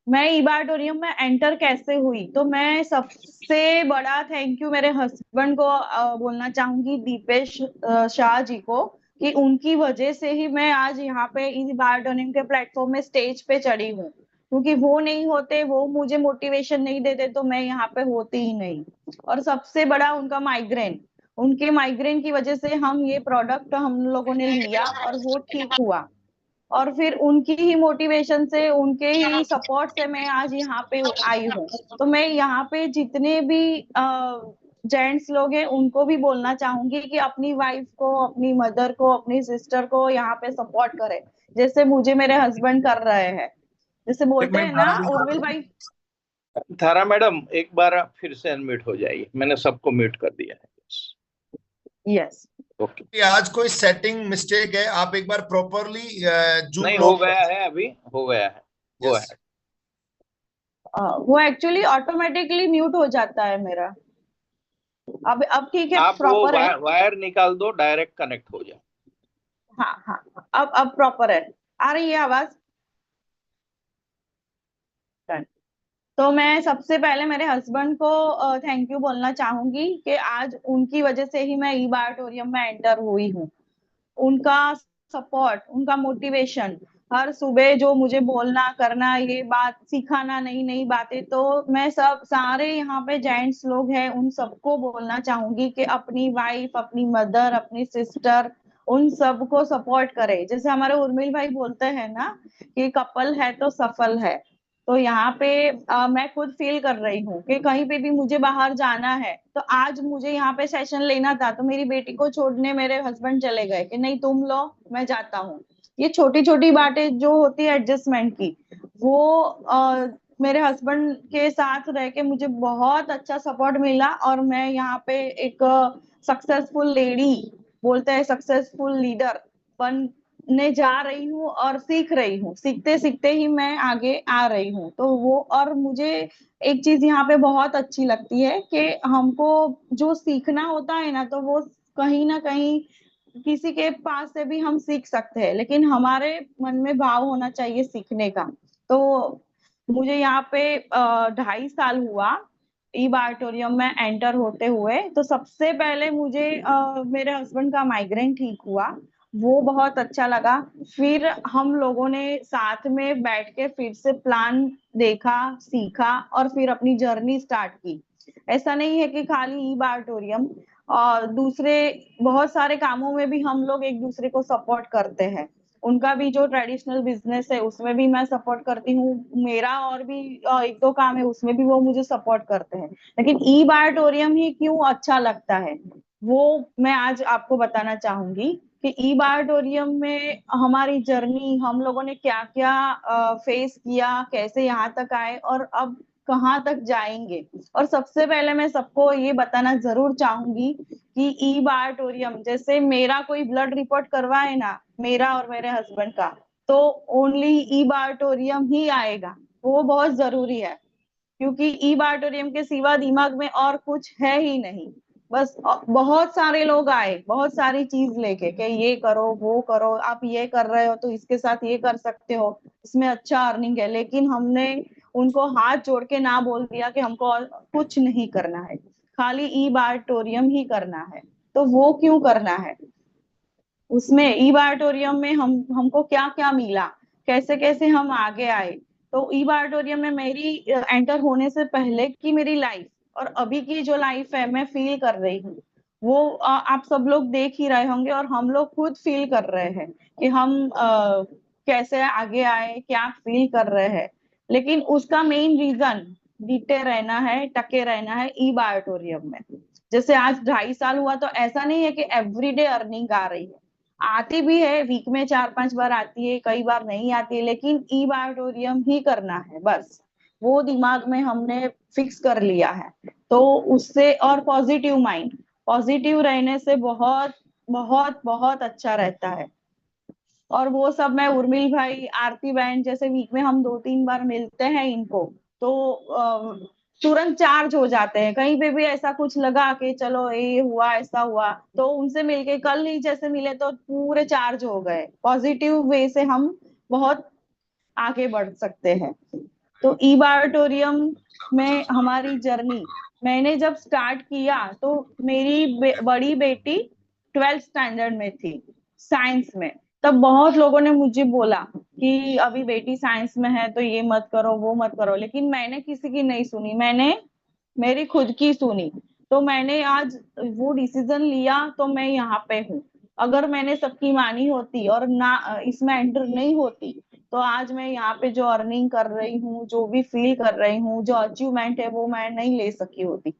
मैं ईबाटोरियम में एंटर कैसे हुई, तो मैं सबसे बड़ा थैंक यू मेरे हस्बैंड को बोलना चाहूंगी, दीपेश शाह जी को, कि उनकी वजह से ही मैं आज यहाँ पे ईबाटोरियम के प्लेटफॉर्म में स्टेज पे चढ़ी हूँ। क्योंकि वो नहीं होते, वो मुझे मोटिवेशन नहीं देते, तो मैं यहाँ पे होती ही नहीं। और सबसे बड़ा उनका माइग्रेन, उनके माइग्रेन की वजह से हम ये प्रोडक्ट हम लोगों ने लिया और वो ठीक हुआ। और फिर उनकी ही मोटिवेशन से, उनके ही सपोर्ट से मैं आज यहाँ पे आई हूँ। तो मैं यहाँ पे जितने भी जेंट्स लोग हैं उनको भी बोलना चाहूंगी कि अपनी वाइफ को, अपनी मदर को, अपनी सिस्टर को यहाँ पे सपोर्ट करें, जैसे मुझे मेरे हस्बैंड कर रहे हैं। जैसे एक बोलते मिनट हैं ना धारा उर्मिल मैडम। भाई। धारा मैडम, एक बार आप फिर से अनम्यूट हो जाइए, मैंने सबको म्यूट कर दिया है। यस। ओके। कि आज कोई सेटिंग मिस्टेक है, आप एक बार प्रॉपरली जूम नहीं, हो लॉक गया कर। है, अभी हो गया है। Go yes. है। वो एक्चुअली ऑटोमेटिकली म्यूट हो जाता है मेरा। अब ठीक है, आप वो प्रॉपर है। वायर निकाल दो, डायरेक्ट कनेक्ट हो जाए। हाँ हाँ, अब प्रॉपर है। आ रही है आवाज? तो मैं सबसे पहले मेरे हस्बैंड को थैंक यू बोलना चाहूंगी कि आज उनकी वजह से ही मैं ईबाटोरियम में एंटर हुई हूँ। उनका सपोर्ट, उनका मोटिवेशन, हर सुबह जो मुझे बोलना करना, ये बात सिखाना, नई नई बातें, तो मैं सब सारे यहाँ पे जेंट्स लोग हैं उन सबको बोलना चाहूंगी कि अपनी वाइफ, अपनी मदर, अपनी सिस्टर, उन सबको सपोर्ट करे। जैसे हमारे उर्मिल भाई बोलते हैं ना कि कपल है तो सफल है। तो यहाँ पे मैं खुद फील कर रही हूँ कि कहीं पे भी मुझे बाहर जाना है, तो आज मुझे यहाँ पे सेशन लेना था, तो मेरी बेटी को छोड़ने मेरे हस्बैंड चले गए कि नहीं तुम लो, मैं जाता हूँ। ये छोटी छोटी बातें जो होती है एडजस्टमेंट की, वो मेरे हस्बैंड के साथ रह के मुझे बहुत अच्छा सपोर्ट मिला, और मैं यहाँ पे एक सक्सेसफुल लेडी, बोलते हैं सक्सेसफुल लीडर बनने जा रही हूँ, और सीख रही हूँ। सीखते सीखते ही मैं आगे आ रही हूँ। तो वो, और मुझे एक चीज यहाँ पे बहुत अच्छी लगती है कि हमको जो सीखना होता है ना, तो वो कहीं ना कहीं किसी के पास से भी हम सीख सकते हैं, लेकिन हमारे मन में भाव होना चाहिए सीखने का। तो मुझे यहाँ पे 2.5 साल हुआ ई बार्टोरियम में एंटर होते हुए। तो सबसे पहले मुझे मेरे हस्बैंड का माइग्रेन ठीक हुआ, वो बहुत अच्छा लगा। फिर हम लोगों ने साथ में बैठ के फिर से प्लान देखा, सीखा, और फिर अपनी जर्नी स्टार्ट की। ऐसा नहीं है कि खाली ई बार्टोरियम, और दूसरे बहुत सारे कामों में भी हम लोग एक दूसरे को सपोर्ट करते हैं। उनका भी जो ट्रेडिशनल बिजनेस है उसमें भी मैं सपोर्ट करती हूँ, मेरा और भी एक दो काम है उसमें भी वो मुझे सपोर्ट करते हैं। लेकिन ई बार्टोरियम ही क्यों अच्छा लगता है, वो मैं आज आपको बताना चाहूंगी कि ई बार्टोरियम में हमारी जर्नी, हम लोगों ने क्या क्या फेस किया, कैसे यहाँ तक आए, और अब कहाँ तक जाएंगे। और सबसे पहले मैं सबको ये बताना जरूर चाहूंगी कि ई बार्टोरियम, जैसे मेरा कोई ब्लड रिपोर्ट करवाए ना, मेरा और मेरे हस्बैंड का, तो ओनली ई बार्टोरियम ही आएगा। वो बहुत जरूरी है, क्योंकि ई बार्टोरियम के सिवा दिमाग में और कुछ है ही नहीं। बस बहुत सारे लोग आए बहुत सारी चीज लेके कि ये करो, वो करो, आप ये कर रहे हो तो इसके साथ ये कर सकते हो, इसमें अच्छा अर्निंग है, लेकिन हमने उनको हाथ जोड़ के ना बोल दिया कि हमको और कुछ नहीं करना है, खाली ई बार्टोरियम ही करना है। तो वो क्यों करना है, उसमें ई बार्टोरियम में हमको क्या क्या मिला, कैसे कैसे हम आगे आए। तो ई बार्टोरियम में मेरी एंटर होने से पहले की मेरी लाइफ और अभी की जो लाइफ है मैं फील कर रही हूँ, वो आप सब लोग देख ही रहे होंगे, और हम लोग खुद फील कर रहे हैं कि हम कैसे आगे आए, क्या फील कर रहे हैं। लेकिन उसका मेन रीजन डटे रहना है, टके रहना है ई बार्टोरियम में। जैसे आज 2.5 साल हुआ, तो ऐसा नहीं है कि एवरीडे अर्निंग आ रही है, आती भी है, वीक में 4-5 बार आती है, कई बार नहीं आती है, लेकिन ई बार्टोरियम ही करना है बस। वो दिमाग में हमने फिक्स कर लिया है। तो उससे, और पॉजिटिव माइंड, पॉजिटिव रहने से बहुत बहुत बहुत अच्छा रहता है। और वो सब मैं उर्मिल भाई, आरती बहन जैसे वीक में हम 2-3 बार मिलते हैं इनको, तो तुरंत चार्ज हो जाते हैं। कहीं पे भी ऐसा कुछ लगा कि चलो ये हुआ, ऐसा हुआ, तो उनसे मिलके कल ही जैसे मिले तो पूरे चार्ज हो गए। पॉजिटिव वे से हम बहुत आगे बढ़ सकते हैं। तो ई बायोटोरियम में हमारी जर्नी, मैंने जब स्टार्ट किया तो मेरी बड़ी बेटी 12th स्टैंडर्ड में थी, साइंस में। तब बहुत लोगों ने मुझे बोला कि अभी बेटी साइंस में है तो ये मत करो वो मत करो, लेकिन मैंने किसी की नहीं सुनी, मैंने मेरी खुद की सुनी। तो मैंने आज वो डिसीजन लिया, तो मैं यहाँ पे हूँ। अगर मैंने सबकी मानी होती और ना इसमें एंटर नहीं होती, तो आज मैं यहाँ पे जो अर्निंग कर रही हूँ, जो भी फील कर रही हूँ, जो अचीवमेंट है वो मैं नहीं ले सकी होती।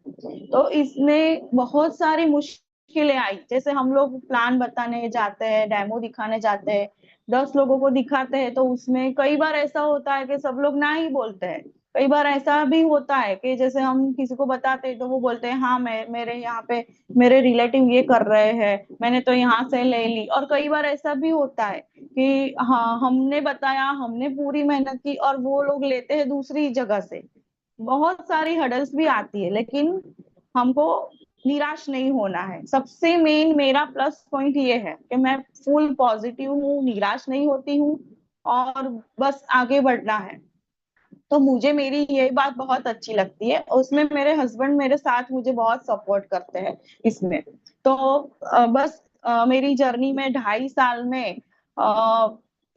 तो इसमें बहुत सारी मुश्किलें आई, जैसे हम लोग प्लान बताने जाते हैं, डेमो दिखाने जाते हैं, 10 लोगों को दिखाते हैं, तो उसमें कई बार ऐसा होता है कि सब लोग ना ही बोलते हैं। कई बार ऐसा भी होता है कि जैसे हम किसी को बताते हैं तो वो बोलते हैं हाँ मैं मेरे यहाँ पे मेरे रिलेटिव ये कर रहे हैं, मैंने तो यहाँ से ले ली। और कई बार ऐसा भी होता है कि हाँ हमने बताया, हमने पूरी मेहनत की और वो लोग लेते हैं दूसरी जगह से। बहुत सारी हडल्स भी आती है, लेकिन हमको निराश नहीं होना है। सबसे मेन मेरा प्लस पॉइंट ये है कि मैं फुल पॉजिटिव हूँ, निराश नहीं होती हूँ और बस आगे बढ़ना है। तो मुझे मेरी ये बात बहुत अच्छी लगती है, उसमें मेरे हस्बैंड मेरे साथ मुझे बहुत सपोर्ट करते हैं इसमें। तो बस मेरी जर्नी में 2.5 साल में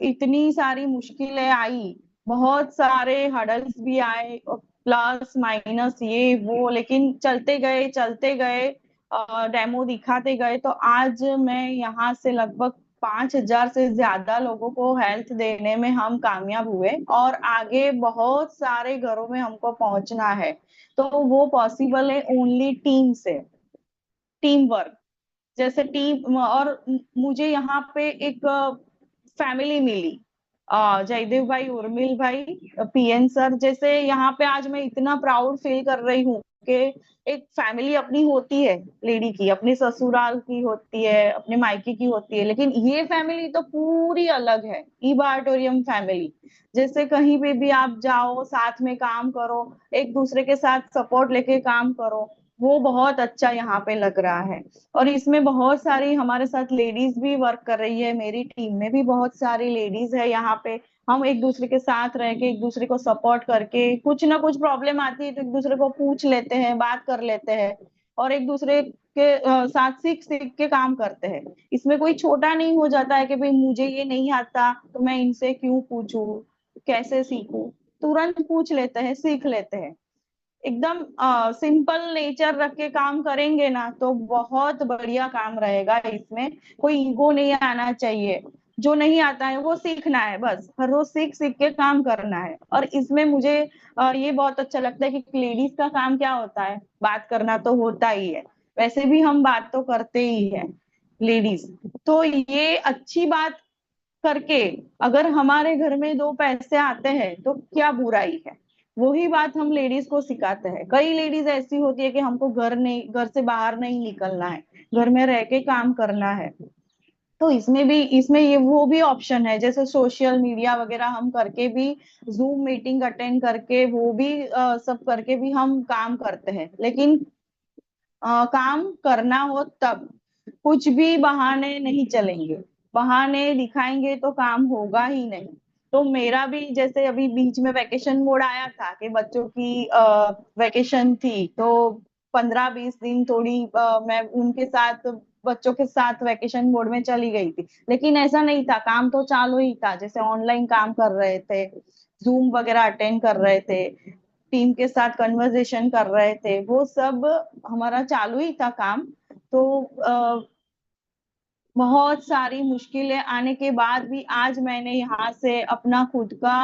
इतनी सारी मुश्किलें आई, बहुत सारे हडल्स भी आए, प्लस माइनस ये वो, लेकिन चलते गए, डेमो दिखाते गए, तो आज मैं यहाँ से लगभग 5,000 से ज्यादा लोगों को हेल्थ देने में हम कामयाब हुए, और आगे बहुत सारे घरों में हमको पहुंचना है। तो वो पॉसिबल है ओनली टीम से, टीम वर्क। जैसे टीम, और मुझे यहाँ पे एक फैमिली मिली, जयदेव भाई, उर्मिल भाई, पीएन सर, जैसे यहाँ पे आज मैं इतना प्राउड फील कर रही हूँ कि एक फैमिली अपनी होती है, लेडी की अपनी ससुराल की होती है, अपने मायके की होती है, लेकिन ये फैमिली तो पूरी अलग है, ई बायोटोरियम फैमिली। जैसे कहीं पे भी आप जाओ, साथ में काम करो, एक दूसरे के साथ सपोर्ट लेके काम करो, वो बहुत अच्छा यहाँ पे लग रहा है। और इसमें बहुत सारी हमारे साथ लेडीज भी वर्क कर रही है, मेरी टीम में भी बहुत सारी लेडीज है यहाँ पे। हम एक दूसरे के साथ रह के, एक दूसरे को सपोर्ट करके, कुछ ना कुछ प्रॉब्लम आती है तो एक दूसरे को पूछ लेते हैं, बात कर लेते हैं, और एक दूसरे के साथ सीख सीख के काम करते हैं। इसमें कोई छोटा नहीं हो जाता है कि भाई मुझे ये नहीं आता तो मैं इनसे क्यों पूछूं, कैसे सीखूं। तुरंत पूछ लेते हैं, सीख लेते हैं। एकदम सिंपल नेचर रख के काम करेंगे ना तो बहुत बढ़िया काम रहेगा। इसमें कोई ईगो नहीं आना चाहिए, जो नहीं आता है वो सीखना है, बस हर रोज सीख सीख के काम करना है। और इसमें मुझे ये बहुत अच्छा लगता है कि लेडीज का काम क्या होता है, बात करना तो होता ही है, वैसे भी हम बात तो करते ही है लेडीज। तो ये अच्छी बात करके अगर हमारे घर में 2 पैसे आते हैं तो क्या बुराई है। वही बात हम लेडीज को सिखाते हैं। कई लेडीज ऐसी होती है कि हमको घर से बाहर नहीं निकलना है, घर में रह के काम करना है। तो इसमें ये वो भी ऑप्शन है, जैसे सोशल मीडिया वगैरह हम करके भी, जूम मीटिंग अटेंड करके, वो भी सब करके भी हम काम करते हैं। लेकिन काम करना हो तब, कुछ भी बहाने नहीं चलेंगे, बहाने दिखाएंगे तो काम होगा ही नहीं। तो मेरा भी जैसे अभी बीच में वैकेशन मोड आया था कि बच्चों की वैकेशन थी, तो 15-20 दिन थोड़ी मैं उनके साथ, बच्चों के साथ वैकेशन मोड में चली गई थी। लेकिन ऐसा नहीं था, काम तो चालू ही था, जैसे ऑनलाइन काम कर रहे थे, जूम वगैरह अटेंड कर रहे थे, टीम के साथ कन्वर्सेशन कर रहे थे, वो सब हमारा चालू ही था काम। तो बहुत सारी मुश्किलें आने के बाद भी आज मैंने यहाँ से अपना खुद का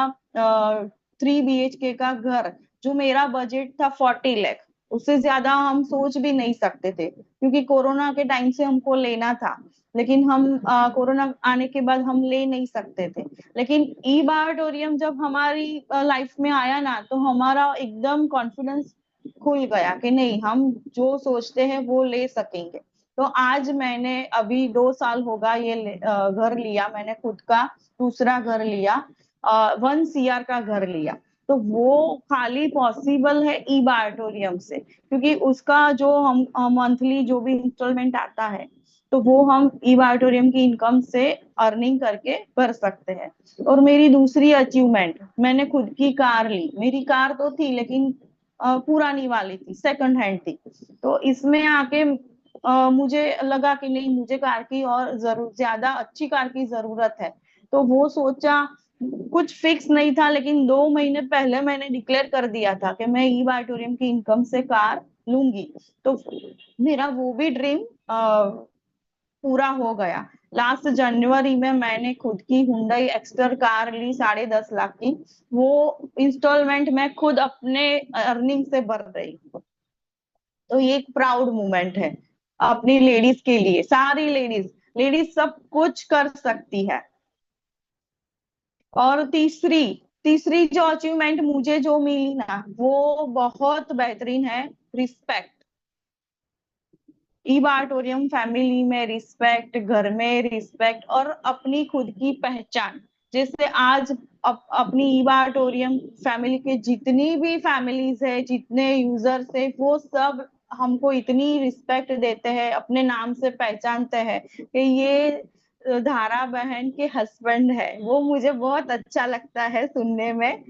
3 BHK का घर, जो मेरा बजट था 40 लाख, उससे ज्यादा हम सोच भी नहीं सकते थे, क्योंकि कोरोना के टाइम से हमको लेना था, लेकिन हम कोरोना आने के बाद हम ले नहीं सकते थे। लेकिन ई बायोटोरियम जब हमारी लाइफ में आया ना, तो हमारा एकदम कॉन्फिडेंस खुल गया कि नहीं, हम जो सोचते हैं वो ले सकेंगे। तो आज मैंने अभी 2 साल होगा ये घर लिया, मैंने खुद का दूसरा घर लिया, 1 CR का घर लिया। तो वो खाली पॉसिबल है ई बायोटोरियम से, क्योंकि उसका जो हम मंथली जो भी इंस्टॉलमेंट आता है तो वो हम ई ऑडिटोरियम की इनकम से अर्निंग करके कर सकते हैं। और मेरी दूसरी अचीवमेंट, मैंने खुद की कार ली। मेरी कार तो थी लेकिन पुरानी वाली थी, सेकंड हैंड थी। तो इसमें आके मुझे लगा कि नहीं, मुझे कार की और ज्यादा अच्छी कार की जरूरत है। तो वो सोचा, कुछ फिक्स नहीं था, लेकिन 2 महीने पहले मैंने डिक्लेयर कर दिया था कि मैं ई ऑडिटोरियम की इनकम से कार लूंगी। तो मेरा वो भी ड्रीम पूरा हो गया। लास्ट जनवरी में मैंने खुद की हुंडई एक्स्टर कार ली, 10.5 लाख की। वो इंस्टॉलमेंट मैं खुद अपने अर्निंग से भर रही हूँ। तो ये एक प्राउड मोमेंट है अपनी लेडीज के लिए। सारी लेडीज लेडीज सब कुछ कर सकती है। और तीसरी तीसरी जो अचीवमेंट मुझे जो मिली ना, वो बहुत बेहतरीन है। रिस्पेक्ट। ई ऑडिटोरियम फैमिली में रिस्पेक्ट, घर में रिस्पेक्ट, और अपनी खुद की पहचान। जैसे आज अपनी ई ऑडिटोरियम फैमिली के जितनी भी फैमिलीज है, जितने यूजर्स है, वो सब हमको इतनी रिस्पेक्ट देते हैं, अपने नाम से पहचानते हैं कि ये धारा बहन के हस्बैंड है। वो मुझे बहुत अच्छा लगता है सुनने में।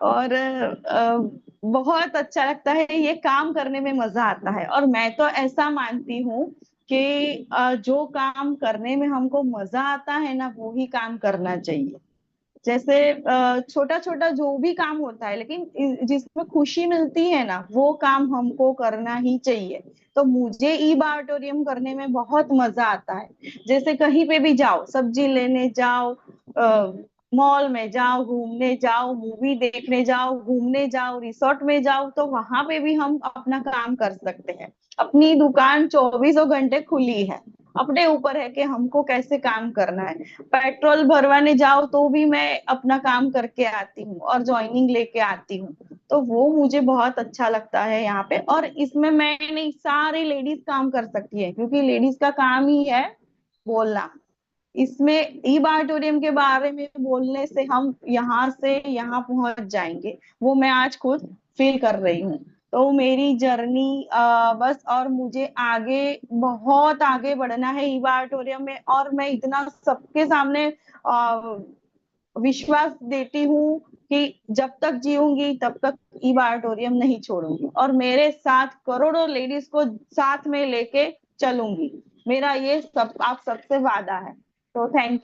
और बहुत अच्छा लगता है, ये काम करने में मजा आता है। और मैं तो ऐसा मानती हूँ कि जो काम करने में हमको मजा आता है ना, वो ही काम करना चाहिए। जैसे छोटा छोटा जो भी काम होता है, लेकिन जिसमें खुशी मिलती है ना, वो काम हमको करना ही चाहिए। तो मुझे ई ऑडिटोरियम करने में बहुत मजा आता है। जैसे कहीं पे भी जाओ, सब्जी लेने जाओ, मॉल में जाओ, घूमने जाओ, मूवी देखने जाओ, घूमने जाओ, रिसोर्ट में जाओ, तो वहां पे भी हम अपना काम कर सकते हैं। अपनी दुकान 24 घंटे खुली है। अपने ऊपर है कि हमको कैसे काम करना है। पेट्रोल भरवाने जाओ तो भी मैं अपना काम करके आती हूँ और ज्वाइनिंग लेके आती हूँ। तो वो मुझे बहुत अच्छा लगता है यहाँ पे। और इसमें मैं नहीं, सारी लेडीज काम कर सकती है, क्योंकि लेडीज का काम ही है बोलना। इसमें ई ऑडिटोरियम के बारे में बोलने से हम यहाँ से यहाँ पहुंच जाएंगे, वो मैं आज खुद फील कर रही हूँ। तो मेरी जर्नी बस, और मुझे आगे, बहुत आगे बढ़ना है ई ऑडिटोरियम में। और मैं इतना सबके सामने विश्वास देती हूँ कि जब तक जीऊंगी तब तक ई ऑडिटोरियम नहीं छोड़ूंगी, और मेरे साथ करोड़ों लेडीज को साथ में लेके चलूंगी। मेरा ये सब आप सबसे वादा है। तो थैंक